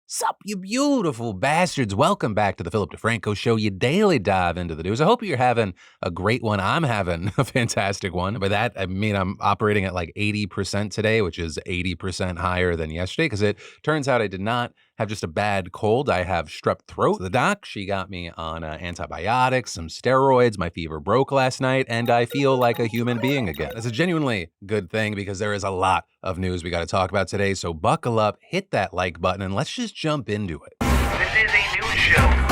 Sup, you beautiful bastards. Welcome back to the Philip DeFranco Show, your daily dive into the news. I hope you're having a great one. I'm having a fantastic one. By that, I mean I'm operating at like 80% today, which is 80% higher than yesterday, because it turns out I did not have just a bad cold. I have strep throat. So the doc, she got me on antibiotics, some steroids. My fever broke last night, and I feel like a human being again. That's a genuinely good thing because there is a lot of news we got to talk about today. So buckle up, hit that like button, and let's just jump into it. This is a news show.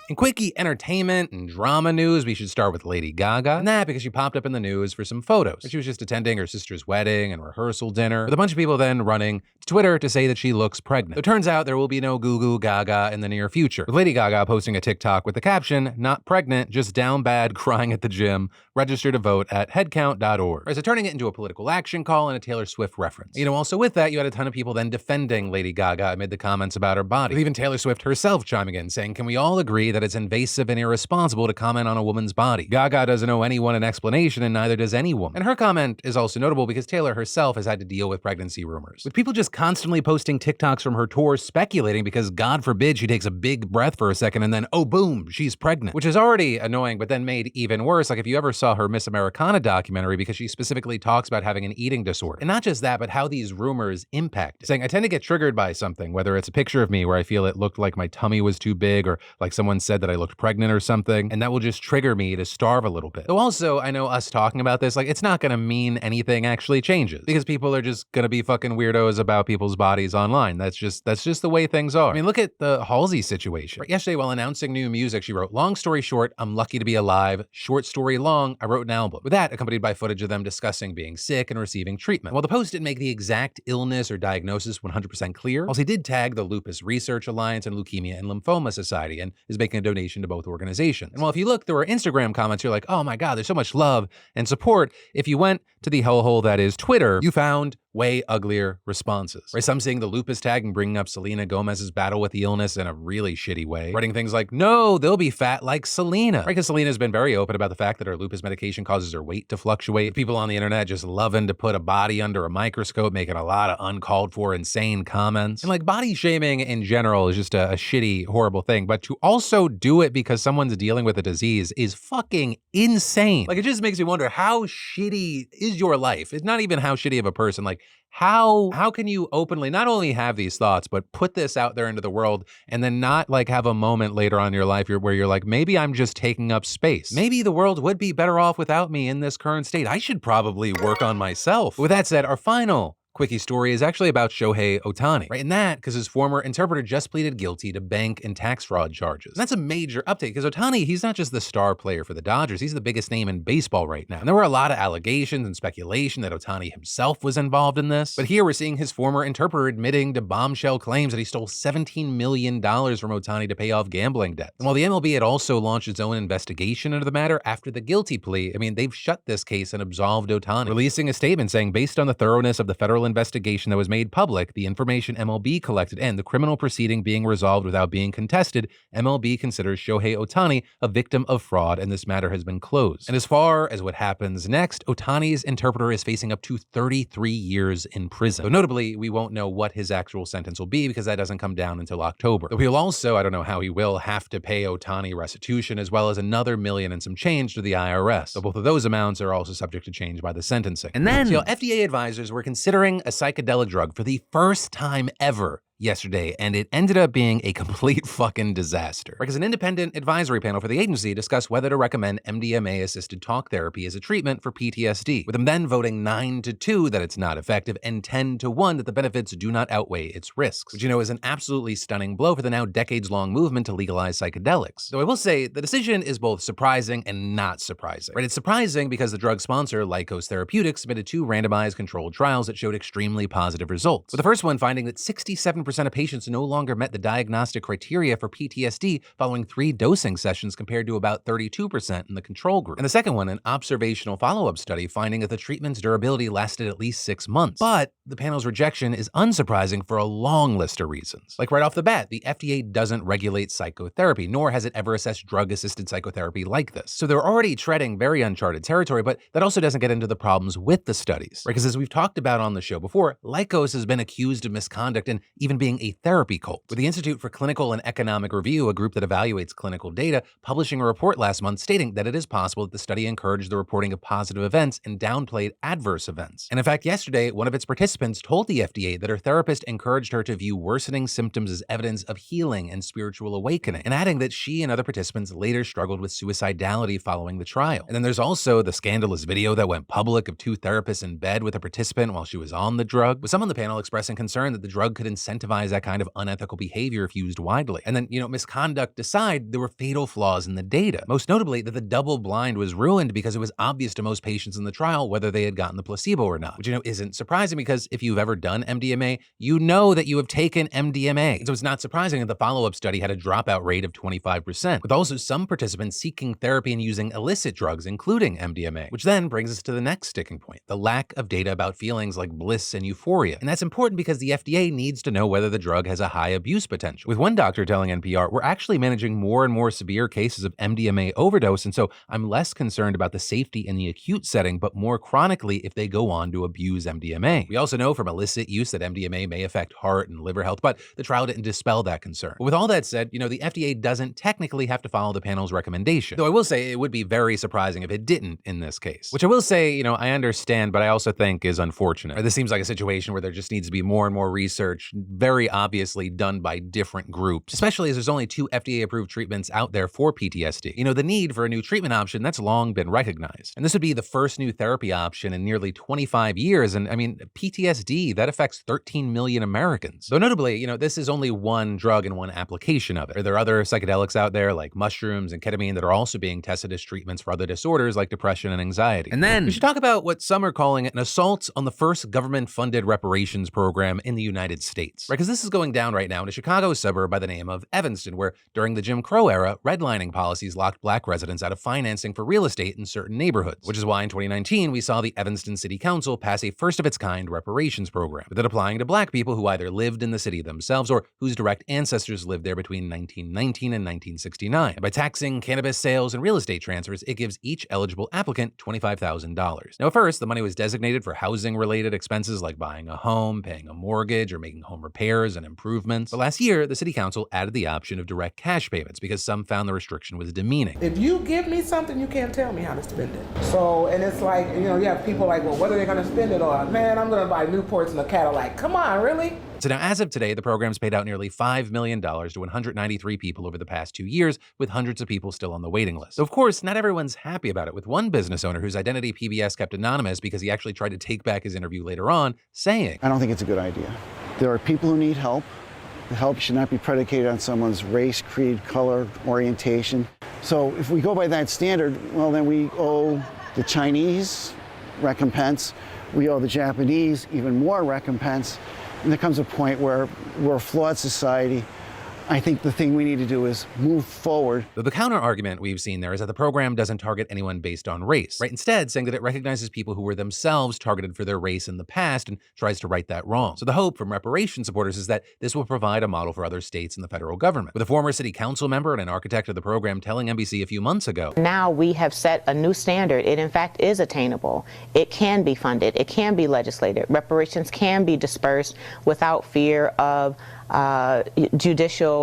In quickie entertainment and drama news, we should start with Lady Gaga. And that because she popped up in the news for some photos. She was just attending her sister's wedding and rehearsal dinner, with a bunch of people then running to Twitter to say that she looks pregnant. It turns out there will be no Goo Goo Gaga in the near future, with Lady Gaga posting a TikTok with the caption, "Not pregnant, just down bad, crying at the gym. Register to vote at headcount.org. Right, so turning it into a political action call and a Taylor Swift reference. Also with that, you had a ton of people then defending Lady Gaga amid the comments about her body, with even Taylor Swift herself chiming in, saying, "Can we all agree that it's invasive and irresponsible to comment on a woman's body? Gaga doesn't owe anyone an explanation, and neither does any woman." And her comment is also notable because Taylor herself has had to deal with pregnancy rumors, with people just constantly posting TikToks from her tour speculating because God forbid she takes a big breath for a second and then, oh boom, she's pregnant. Which is already annoying, but then made even worse. Like if you ever saw her Miss Americana documentary, because she specifically talks about having an eating disorder. And not just that, but how these rumors impact it. Saying, I tend to get triggered by something, whether it's a picture of me where I feel it looked like my tummy was too big, or like someone said that I looked pregnant or something, and that will just trigger me to starve a little bit. Though also, I know us talking about this, like it's not gonna mean anything actually changes, because people are just gonna be fucking weirdos about people's bodies online. That's just the way things are. I mean, look at the Halsey situation. Right, yesterday, while announcing new music, she wrote, "Long story short, I'm lucky to be alive. Short story long, I wrote an album." With that, accompanied by footage of them discussing being sick and receiving treatment. While the post didn't make the exact illness or diagnosis 100% clear, Halsey did tag the Lupus Research Alliance and Leukemia and Lymphoma Society, and is making a donation to both organizations. And while if you look, there were Instagram comments, you're like, oh my God, there's so much love and support. If you went to the hellhole that is Twitter, you found way uglier responses. Right? Some seeing the lupus tag and bringing up Selena Gomez's battle with the illness in a really shitty way. Writing things like, no, they'll be fat like Selena. Right? Because Selena's been very open about the fact that her lupus medication causes her weight to fluctuate. People on the internet just loving to put a body under a microscope, making a lot of uncalled for, insane comments. And like body shaming in general is just a shitty, horrible thing. But to also do it because someone's dealing with a disease is fucking insane. Like it just makes me wonder, how shitty is your life? It's not even how shitty of a person. Like, how can you openly not only have these thoughts, but put this out there into the world and then not like have a moment later on in your life where you're like, maybe I'm just taking up space. Maybe the world would be better off without me in this current state. I should probably work on myself. With that said, our final quickie story is actually about Shohei Ohtani, right? And that because his former interpreter just pleaded guilty to bank and tax fraud charges. And that's a major update because Ohtani, he's not just the star player for the Dodgers, he's the biggest name in baseball right now. And there were a lot of allegations and speculation that Ohtani himself was involved in this. But here we're seeing his former interpreter admitting to bombshell claims that he stole $17 million from Ohtani to pay off gambling debts. And while the MLB had also launched its own investigation into the matter after the guilty plea, I mean, they've shut this case and absolved Ohtani, releasing a statement saying, based on the thoroughness of the federal investigation that was made public, the information MLB collected, and the criminal proceeding being resolved without being contested, MLB considers Shohei Ohtani a victim of fraud, and this matter has been closed. And as far as what happens next, Ohtani's interpreter is facing up to 33 years in prison. Though notably, we won't know what his actual sentence will be because that doesn't come down until October. Though he'll also, I don't know how he will, have to pay Ohtani restitution as well as another million and some change to the IRS. So both of those amounts are also subject to change by the sentencing. And then, FDA advisors were considering a psychedelic drug for the first time ever yesterday, and it ended up being a complete fucking disaster. Because an independent advisory panel for the agency discussed whether to recommend MDMA-assisted talk therapy as a treatment for PTSD, with them then voting 9-2 that it's not effective and 10-1 that the benefits do not outweigh its risks, which is an absolutely stunning blow for the now decades-long movement to legalize psychedelics. Though I will say, the decision is both surprising and not surprising. Right? It's surprising because the drug sponsor, Lykos Therapeutics, submitted 2 randomized controlled trials that showed extremely positive results, with the first one finding that 67% 34% of patients no longer met the diagnostic criteria for PTSD following 3 dosing sessions compared to about 32% in the control group. And the second one, an observational follow-up study finding that the treatment's durability lasted at least 6 months. But the panel's rejection is unsurprising for a long list of reasons. Like right off the bat, the FDA doesn't regulate psychotherapy, nor has it ever assessed drug-assisted psychotherapy like this. So they're already treading very uncharted territory, but that also doesn't get into the problems with the studies. Right? Because as we've talked about on the show before, Lykos has been accused of misconduct and even being a therapy cult, with the Institute for Clinical and Economic Review, a group that evaluates clinical data, publishing a report last month stating that it is possible that the study encouraged the reporting of positive events and downplayed adverse events. And in fact, yesterday, one of its participants told the FDA that her therapist encouraged her to view worsening symptoms as evidence of healing and spiritual awakening, and adding that she and other participants later struggled with suicidality following the trial. And then there's also the scandalous video that went public of 2 therapists in bed with a participant while she was on the drug, with some on the panel expressing concern that the drug could incentivize that kind of unethical behavior if used widely. And then, misconduct aside, there were fatal flaws in the data. Most notably, that the double blind was ruined because it was obvious to most patients in the trial whether they had gotten the placebo or not, which, isn't surprising because if you've ever done MDMA, you know that you have taken MDMA. And so it's not surprising that the follow-up study had a dropout rate of 25%, with also some participants seeking therapy and using illicit drugs, including MDMA, which then brings us to the next sticking point, the lack of data about feelings like bliss and euphoria. And that's important because the FDA needs to know whether the drug has a high abuse potential. With one doctor telling NPR, we're actually managing more and more severe cases of MDMA overdose, and so I'm less concerned about the safety in the acute setting, but more chronically if they go on to abuse MDMA. We also know from illicit use that MDMA may affect heart and liver health, but the trial didn't dispel that concern. But with all that said, the FDA doesn't technically have to follow the panel's recommendation, though I will say it would be very surprising if it didn't in this case, which I will say, I understand, but I also think is unfortunate. This seems like a situation where there just needs to be more and more research, very obviously done by different groups, especially as there's only 2 FDA-approved treatments out there for PTSD. The need for a new treatment option, that's long been recognized. And this would be the first new therapy option in nearly 25 years. And PTSD, that affects 13 million Americans. Though notably, this is only one drug and one application of it. There are other psychedelics out there like mushrooms and ketamine that are also being tested as treatments for other disorders like depression and anxiety. And then we should talk about what some are calling an assault on the first government-funded reparations program in the United States. Right, because this is going down right now in a Chicago suburb by the name of Evanston, where during the Jim Crow era, redlining policies locked Black residents out of financing for real estate in certain neighborhoods, which is why in 2019 we saw the Evanston City Council pass a first-of-its-kind reparations program, with it applying to Black people who either lived in the city themselves or whose direct ancestors lived there between 1919 and 1969. And by taxing cannabis sales and real estate transfers, it gives each eligible applicant $25,000. Now, at first, the money was designated for housing-related expenses like buying a home, paying a mortgage, or making home repairs and improvements. But last year, the City Council added the option of direct cash payments because some found the restriction was demeaning. If you give me something, you can't tell me how to spend it. So, and it's like, you have people like, well, what are they going to spend it on? Man, I'm going to buy Newports and a Cadillac. Come on, really? So now, as of today, the program's paid out nearly $5 million to 193 people over the past 2 years, with hundreds of people still on the waiting list. So, of course, not everyone's happy about it, with one business owner whose identity PBS kept anonymous because he actually tried to take back his interview later on, saying, I don't think it's a good idea. There are people who need help. The help should not be predicated on someone's race, creed, color, orientation. So if we go by that standard, well, then we owe the Chinese recompense, we owe the Japanese even more recompense, and there comes a point where we're a flawed society. I think the thing we need to do is move forward. The counter argument we've seen there is that the program doesn't target anyone based on race, right? Instead, saying that it recognizes people who were themselves targeted for their race in the past and tries to right that wrong. So the hope from reparation supporters is that this will provide a model for other states and the federal government, with a former city council member and an architect of the program telling NBC a few months ago. Now we have set a new standard. It in fact is attainable. It can be funded. It can be legislated. Reparations can be dispersed without fear of judicial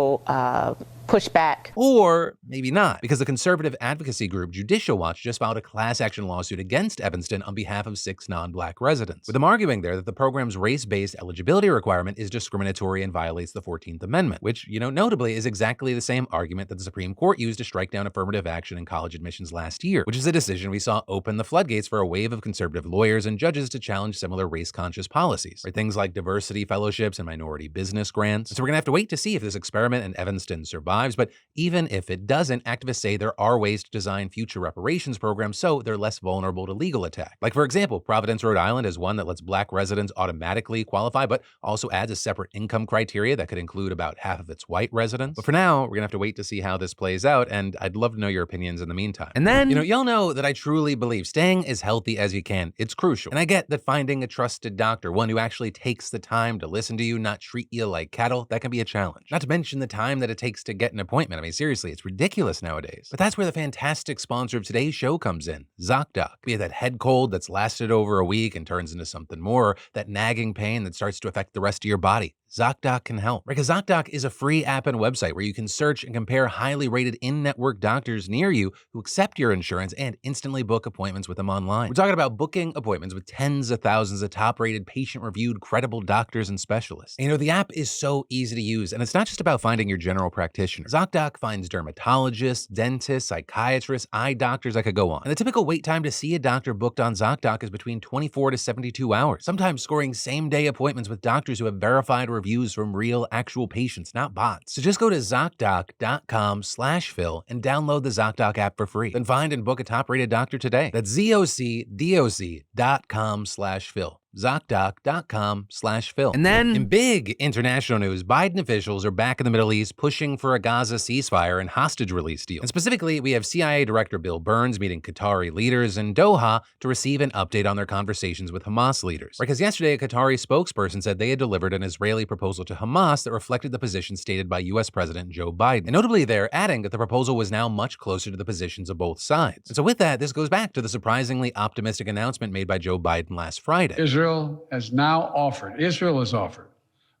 pushback. Or maybe not, because the conservative advocacy group Judicial Watch just filed a class action lawsuit against Evanston on behalf of 6 non-Black residents, with them arguing there that the program's race-based eligibility requirement is discriminatory and violates the 14th Amendment, which, notably is exactly the same argument that the Supreme Court used to strike down affirmative action in college admissions last year, which is a decision we saw open the floodgates for a wave of conservative lawyers and judges to challenge similar race-conscious policies, right? Things like diversity fellowships and minority business grants. And so we're gonna have to wait to see if this experiment in Evanston survives, but even if it does, doesn't, activists say there are ways to design future reparations programs so they're less vulnerable to legal attack. Like, for example, Providence, Rhode Island is one that lets Black residents automatically qualify, but also adds a separate income criteria that could include about half of its white residents. But for now, we're gonna have to wait to see how this plays out, and I'd love to know your opinions in the meantime. And then, y'all know that I truly believe staying as healthy as you can. It's crucial. And I get that finding a trusted doctor, one who actually takes the time to listen to you, not treat you like cattle, that can be a challenge. Not to mention the time that it takes to get an appointment. I mean, seriously, it's ridiculous nowadays. But that's where the fantastic sponsor of today's show comes in, ZocDoc. Be it that head cold that's lasted over a week and turns into something more, or that nagging pain that starts to affect the rest of your body. ZocDoc can help. Because ZocDoc is a free app and website where you can search and compare highly rated in-network doctors near you who accept your insurance and instantly book appointments with them online. We're talking about booking appointments with tens of thousands of top-rated, patient-reviewed, credible doctors and specialists. And the app is so easy to use, and it's not just about finding your general practitioner. ZocDoc finds dermatologists, dentists, psychiatrists, eye doctors, I could go on. And the typical wait time to see a doctor booked on ZocDoc is between 24 to 72 hours, sometimes scoring same-day appointments with doctors who have verified reviews from real, actual patients, not bots. So just go to ZocDoc.com/Phil and download the ZocDoc app for free. Then find and book a top-rated doctor today. That's ZocDoc.com/Phil. ZocDoc.com/Phil. And then, in big international news, Biden officials are back in the Middle East pushing for a Gaza ceasefire and hostage release deal. And specifically, we have CIA Director Bill Burns meeting Qatari leaders in Doha to receive an update on their conversations with Hamas leaders. Because yesterday, a Qatari spokesperson said they had delivered an Israeli proposal to Hamas that reflected the position stated by U.S. President Joe Biden. And notably, they're adding that the proposal was now much closer to the positions of both sides. And so with that, this goes back to the surprisingly optimistic announcement made by Joe Biden last Friday. Israel has offered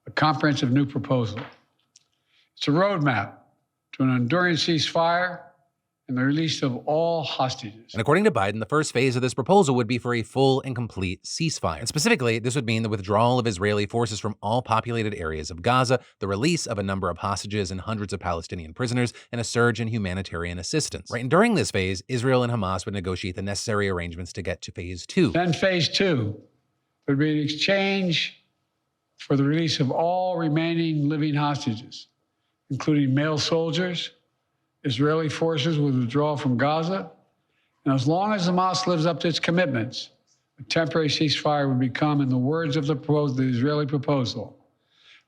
a comprehensive new proposal. It's a roadmap to an enduring ceasefire and the release of all hostages. And according to Biden, the first phase of this proposal would be for a full and complete ceasefire. And specifically, this would mean the withdrawal of Israeli forces from all populated areas of Gaza, the release of a number of hostages and hundreds of Palestinian prisoners, and a surge in humanitarian assistance. Right, and during this phase, Israel and Hamas would negotiate the necessary arrangements to get to phase 2. Then phase 2 would be an exchange for the release of all remaining living hostages, including male soldiers. Israeli forces would withdraw from Gaza, and as long as Hamas lives up to its commitments, a temporary ceasefire would become, in the words of the Israeli proposal,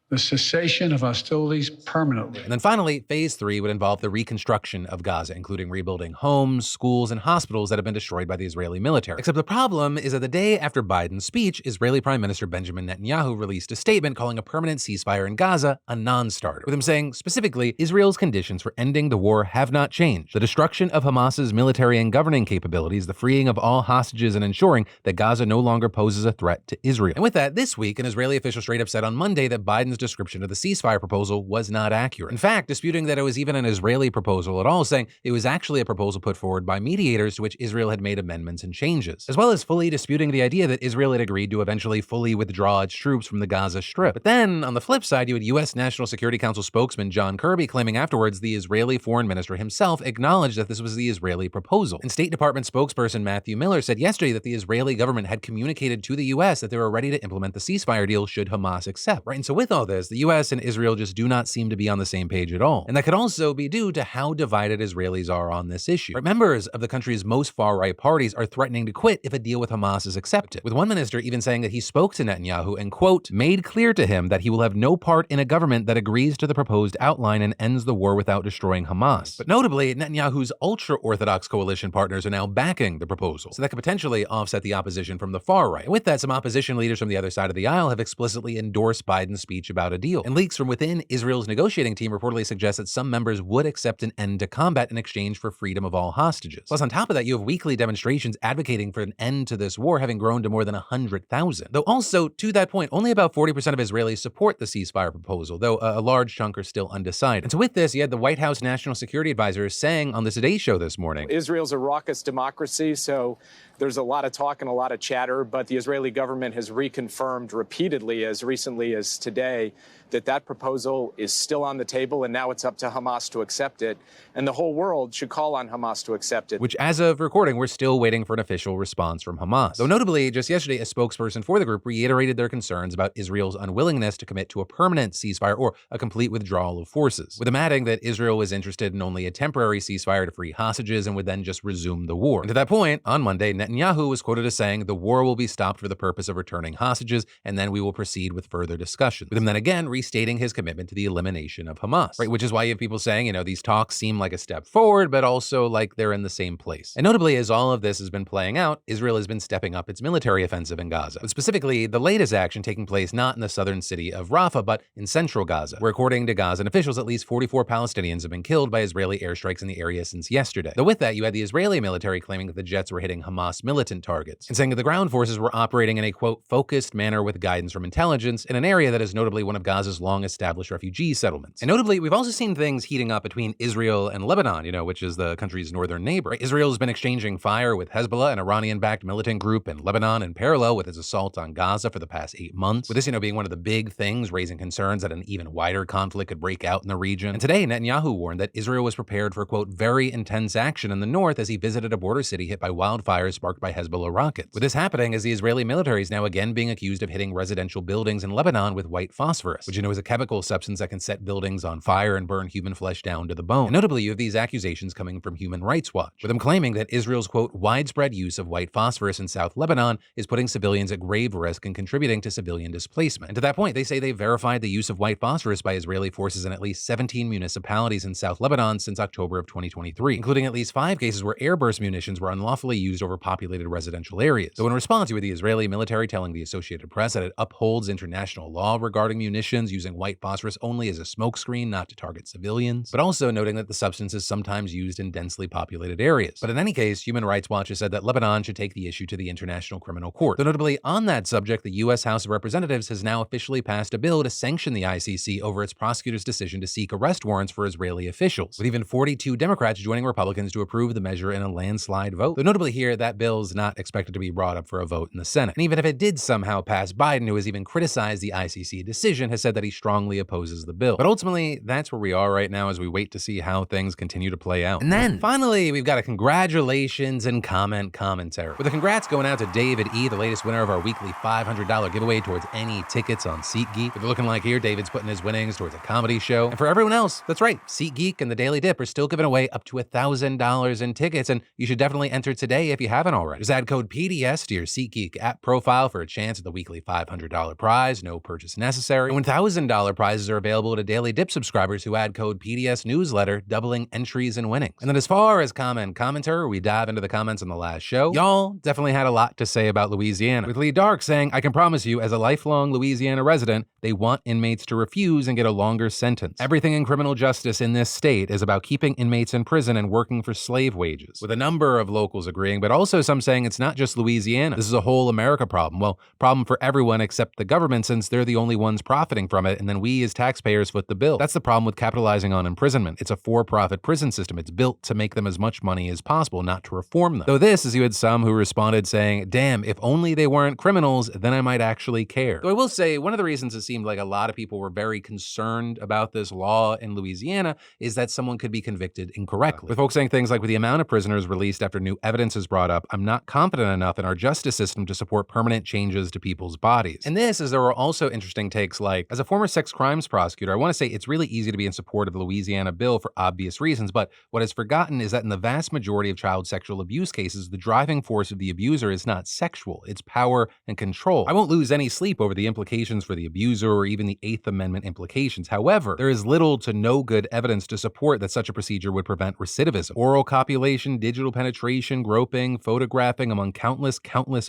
the cessation of hostilities permanently. And then finally, phase 3 would involve the reconstruction of Gaza, including rebuilding homes, schools, and hospitals that have been destroyed by the Israeli military. Except the problem is that the day after Biden's speech, Israeli Prime Minister Benjamin Netanyahu released a statement calling a permanent ceasefire in Gaza a non-starter, with him saying, specifically, Israel's conditions for ending the war have not changed. The destruction of Hamas's military and governing capabilities, the freeing of all hostages, and ensuring that Gaza no longer poses a threat to Israel. And with that, this week, an Israeli official straight up said on Monday that Biden's description of the ceasefire proposal was not accurate. In fact, disputing that it was even an Israeli proposal at all, saying it was actually a proposal put forward by mediators to which Israel had made amendments and changes, as well as fully disputing the idea that Israel had agreed to eventually fully withdraw its troops from the Gaza Strip. But then, on the flip side, you had U.S. National Security Council spokesman John Kirby claiming afterwards the Israeli foreign minister himself acknowledged that this was the Israeli proposal. And State Department spokesperson Matthew Miller said yesterday that the Israeli government had communicated to the U.S. that they were ready to implement the ceasefire deal should Hamas accept. Right? And so with all this, the U.S. and Israel just do not seem to be on the same page at all. And that could also be due to how divided Israelis are on this issue. Right? Members of the country's most far-right parties are threatening to quit if a deal with Hamas is accepted, with one minister even saying that he spoke to Netanyahu and, quote, made clear to him that he will have no part in a government that agrees to the proposed outline and ends the war without destroying Hamas. But notably, Netanyahu's ultra-Orthodox coalition partners are now backing the proposal, so that could potentially offset the opposition from the far right. And with that, some opposition leaders from the other side of the aisle have explicitly endorsed Biden's speech about a deal. And leaks from within Israel's negotiating team reportedly suggest that some members would accept an end to combat in exchange for freedom of all hostages. Plus, on top of that, you have weekly demonstrations advocating for an end to this war having grown to more than 100,000. Though also, to that point, only about 40% of Israelis support the ceasefire proposal, though a large chunk are still undecided. And so with this, you had the White House National Security Advisor saying on the Today Show this morning, Israel's a raucous democracy, so There's a lot of talk and a lot of chatter, but the Israeli government has reconfirmed repeatedly, as recently as today, that that proposal is still on the table, and now it's up to Hamas to accept it. And the whole world should call on Hamas to accept it. Which, as of recording, we're still waiting for an official response from Hamas. Though notably, just yesterday, a spokesperson for the group reiterated their concerns about Israel's unwillingness to commit to a permanent ceasefire or a complete withdrawal of forces, with them adding that Israel was interested in only a temporary ceasefire to free hostages and would then just resume the war. And to that point, on Monday, Netanyahu was quoted as saying, "The war will be stopped for the purpose of returning hostages, and then we will proceed with further discussions," with him then again restating his commitment to the elimination of Hamas, right? Which is why you have people saying, these talks seem like a step forward, but also like they're in the same place. And notably, as all of this has been playing out, Israel has been stepping up its military offensive in Gaza, but specifically the latest action taking place not in the southern city of Rafah, but in central Gaza, where according to Gazan officials, at least 44 Palestinians have been killed by Israeli airstrikes in the area since yesterday. Though with that, you had the Israeli military claiming that the jets were hitting Hamas militant targets, and saying that the ground forces were operating in a, quote, focused manner with guidance from intelligence in an area that is notably one of Gaza's long-established refugee settlements. And notably, we've also seen things heating up between Israel and Lebanon, which is the country's northern neighbor. Right? Israel's been exchanging fire with Hezbollah, an Iranian-backed militant group in Lebanon, in parallel with its assault on Gaza for the past 8 months, with this, being one of the big things raising concerns that an even wider conflict could break out in the region. And today, Netanyahu warned that Israel was prepared for, quote, very intense action in the north as he visited a border city hit by wildfires sparked by Hezbollah rockets. With this happening as the Israeli military is now again being accused of hitting residential buildings in Lebanon with white phosphorus, which is a chemical substance that can set buildings on fire and burn human flesh down to the bone. And notably, you have these accusations coming from Human Rights Watch, with them claiming that Israel's, quote, widespread use of white phosphorus in South Lebanon is putting civilians at grave risk and contributing to civilian displacement. And to that point, they say they verified the use of white phosphorus by Israeli forces in at least 17 municipalities in South Lebanon since October of 2023, including at least 5 cases where airburst munitions were unlawfully used over populated residential areas. So in response, you had the Israeli military telling the Associated Press that it upholds international law regarding munitions, using white phosphorus only as a smokescreen, not to target civilians, but also noting that the substance is sometimes used in densely populated areas. But in any case, Human Rights Watch has said that Lebanon should take the issue to the International Criminal Court. Though notably, on that subject, the U.S. House of Representatives has now officially passed a bill to sanction the ICC over its prosecutor's decision to seek arrest warrants for Israeli officials, with even 42 Democrats joining Republicans to approve the measure in a landslide vote. Though notably here, that bill is not expected to be brought up for a vote in the Senate. And even if it did somehow pass, Biden, who has even criticized the ICC decision, has said that he strongly opposes the bill. But ultimately, that's where we are right now as we wait to see how things continue to play out. And then, finally, we've got a congratulations and commentary. With the congrats going out to David E., the latest winner of our weekly $500 giveaway towards any tickets on SeatGeek. With it looking like here, David's putting his winnings towards a comedy show. And for everyone else, that's right, SeatGeek and the Daily Dip are still giving away up to $1,000 in tickets, and you should definitely enter today if you haven't already. Just add code PDS to your SeatGeek app profile for a chance at the weekly $500 prize, no purchase necessary. And $1,000 prizes are available to Daily Dip subscribers who add code PDS newsletter, doubling entries and winnings. And then as far as commentary, we dive into the comments on the last show. Y'all definitely had a lot to say about Louisiana, with Lee Dark saying, "I can promise you, as a lifelong Louisiana resident, they want inmates to refuse and get a longer sentence. Everything in criminal justice in this state is about keeping inmates in prison and working for slave wages," with a number of locals agreeing, but also some saying it's not just Louisiana. This is a whole America problem. Well, problem for everyone except the government, since they're the only ones profiting from it, and then we as taxpayers foot the bill. That's the problem with capitalizing on imprisonment. It's a for-profit prison system. It's built to make them as much money as possible, not to reform them. Though this is, you had some who responded saying, damn, if only they weren't criminals, then I might actually care. Though I will say, one of the reasons it seemed like a lot of people were very concerned about this law in Louisiana is that someone could be convicted incorrectly. With folks saying things like, with the amount of prisoners released after new evidence is brought up, I'm not confident enough in our justice system to support permanent changes to people's bodies. And this is, there were also interesting takes like, as a former sex crimes prosecutor, I want to say it's really easy to be in support of the Louisiana bill for obvious reasons, but what is forgotten is that in the vast majority of child sexual abuse cases, the driving force of the abuser is not sexual, it's power and control. I won't lose any sleep over the implications for the abuser or even the Eighth Amendment implications. However, there is little to no good evidence to support that such a procedure would prevent recidivism. Oral copulation, digital penetration, groping, photographing, among countless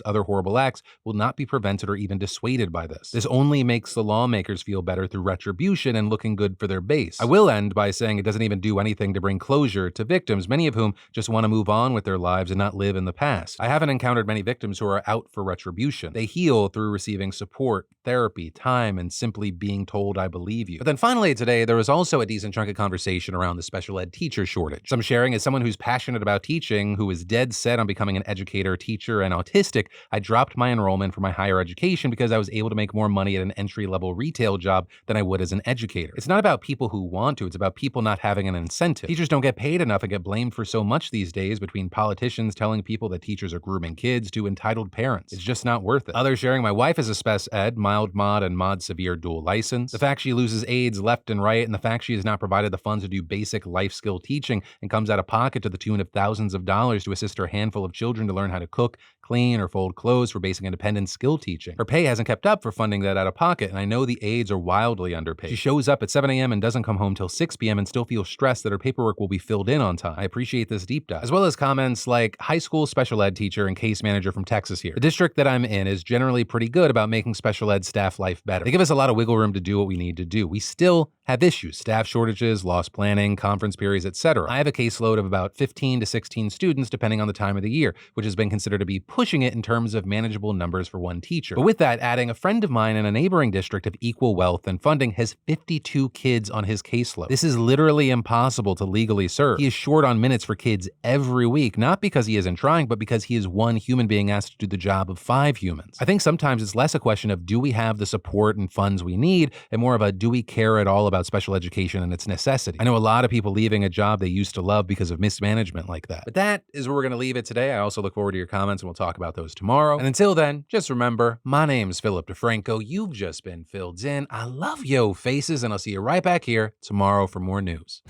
other horrible acts will not be prevented or even dissuaded by this. This only makes the lawmakers feel better through retribution and looking good for their base. I will end by saying it doesn't even do anything to bring closure to victims, many of whom just want to move on with their lives and not live in the past. I haven't encountered many victims who are out for retribution. They heal through receiving support, therapy, time, and simply being told, I believe you. But then finally today, there was also a decent chunk of conversation around the special ed teacher shortage. Some sharing as someone who's passionate about teaching, who is dead set on becoming an educator, teacher, and autistic, I dropped my enrollment for my higher education because I was able to make more money at an entry-level retail job than I would as an educator. It's not about people who want to, it's about people not having an incentive. Teachers don't get paid enough and get blamed for so much these days, between politicians telling people that teachers are grooming kids to entitled parents. It's just not worth it. Others sharing: my wife is a spec ed, mild mod, and mod severe dual license. The fact she loses aides left and right, and the fact she has not provided the funds to do basic life skill teaching and comes out of pocket to the tune of thousands of dollars to assist her handful of children to learn how to cook, clean, or fold clothes for basic independent skill teaching. Her pay hasn't kept up for funding that out of pocket, and I know the aides are wildly underpaid. She shows up at 7 a.m. and doesn't come home till 6 p.m. and still feels stressed that her paperwork will be filled in on time. I appreciate this deep dive. As well as comments like high school special ed teacher and case manager from Texas here. The district that I'm in is generally pretty good about making special ed staff life better. They give us a lot of wiggle room to do what we need to do. We still have issues: staff shortages, lost planning, conference periods, etc. I have a caseload of about 15 to 16 students depending on the time of the year, which has been considered to be pushing it in terms of manageable numbers for one teacher. But with that, adding a friend of mine in a neighboring district of equal wealth and funding has 52 kids on his caseload. This is literally impossible to legally serve. He is short on minutes for kids every week, not because he isn't trying, but because he is one human being asked to do the job of 5 humans. I think sometimes it's less a question of do we have the support and funds we need, and more of a do we care at all about special education and its necessity. I know a lot of people leaving a job they used to love because of mismanagement like that. But that is where we're going to leave it today. I also look forward to your comments, and we'll talk about those tomorrow. And until then, just remember, my name's Philip DeFranco. You've just been filled in. I love yo faces, and I'll see you right back here tomorrow for more news.